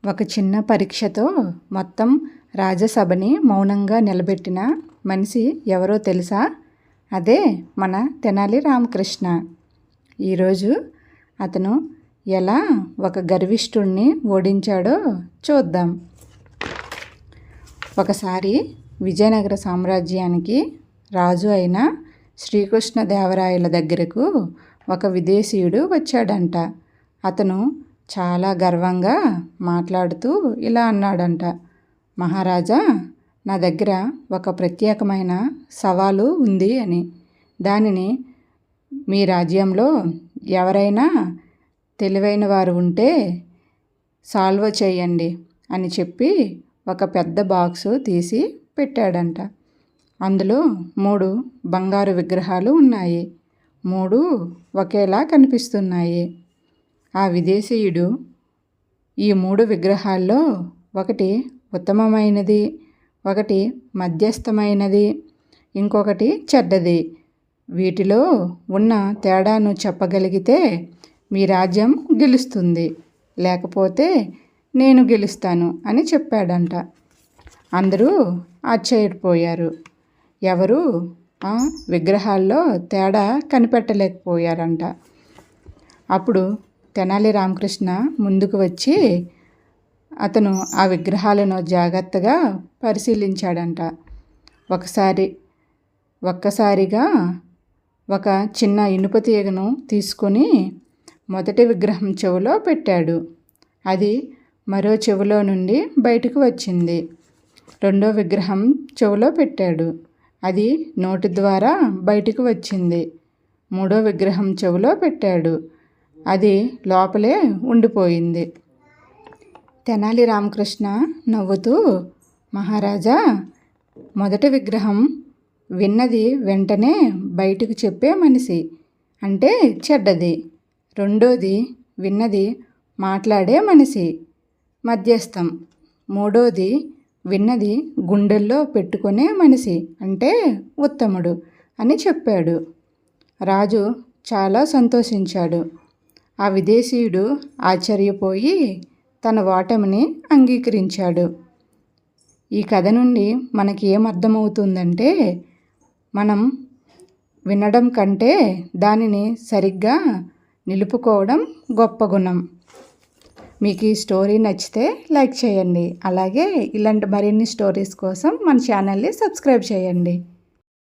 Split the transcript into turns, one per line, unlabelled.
ఒక చిన్న పరీక్షతో మొత్తం రాజ్యసభని మౌనంగా నిలబెట్టిన మనిషి ఎవరో తెలుసా? అదే మన తెనాలి రామకృష్ణ. ఈరోజు అతను ఎలా ఒక గర్విష్ఠుడిని ఓడించాడో చూద్దాం. ఒకసారి విజయనగర సామ్రాజ్యానికి రాజు అయిన శ్రీకృష్ణదేవరాయల దగ్గరకు ఒక విదేశీయుడు వచ్చాడంట. అతను చాలా గర్వంగా మాట్లాడుతూ ఇలా అన్నాడంట, మహారాజా, నా దగ్గర ఒక ప్రత్యేకమైన సవాలు ఉంది అని. దానిని మీ రాజ్యంలో ఎవరైనా తెలివైన వారు ఉంటే సాల్వ్ చేయండి అని చెప్పి ఒక పెద్ద బాక్సు తీసి పెట్టాడంట. అందులో 3 బంగారు విగ్రహాలు ఉన్నాయి. 3 ఒకేలా కనిపిస్తున్నాయి. ఆ విదేశీయుడు ఈ 3 విగ్రహాల్లో ఒకటి ఉత్తమమైనది, ఒకటి మధ్యస్థమైనది, ఇంకొకటి చెడ్డది. వీటిలో ఉన్న తేడాను చెప్పగలిగితే మీ రాజ్యం గెలుస్తుంది, లేకపోతే నేను గెలుస్తాను అని చెప్పాడంట. అందరూ ఆశ్చర్యపోయారు. ఎవరు ఆ విగ్రహాల్లో తేడా కనిపెట్టలేకపోయారంట. అప్పుడు తెనాలి రామకృష్ణ ముందుకు వచ్చి అతను ఆ విగ్రహాలను జాగ్రత్తగా పరిశీలించాడంట. ఒక్కసారిగా ఒక చిన్న ఇనుప తీగను తీసుకొని మొదటి విగ్రహం చెవిలో పెట్టాడు. అది మరో చెవిలో నుండి బయటకు వచ్చింది. రెండో విగ్రహం చెవిలో పెట్టాడు. అది నోటి ద్వారా బయటకు వచ్చింది. మూడో విగ్రహం చెవిలో పెట్టాడు. అది లోపలే ఉండిపోయింది. తెనాలి రామకృష్ణ నవ్వుతూ, మహారాజా, మొదటి విగ్రహం విన్నది వెంటనే బయటకు చెప్పే మనిషి, అంటే చెడ్డది. రెండోది విన్నది మాట్లాడే మనిషి, మధ్యస్థం. మూడోది విన్నది గుండెల్లో పెట్టుకునే మనిషి, అంటే ఉత్తముడు అని చెప్పాడు. రాజు చాలా సంతోషించాడు. ఆ విదేశీయుడు ఆశ్చర్యపోయి తన ఓటమిని అంగీకరించాడు. ఈ కథ నుండి మనకి ఏమర్థమవుతుందంటే, మనం వినడం కంటే దానిని సరిగ్గా నిలుపుకోవడం గొప్ప గుణం. మీకు ఈ స్టోరీ నచ్చితే లైక్ చేయండి. అలాగే ఇలాంటి మరిన్ని స్టోరీస్ కోసం మన ఛానల్ని సబ్స్క్రైబ్ చేయండి.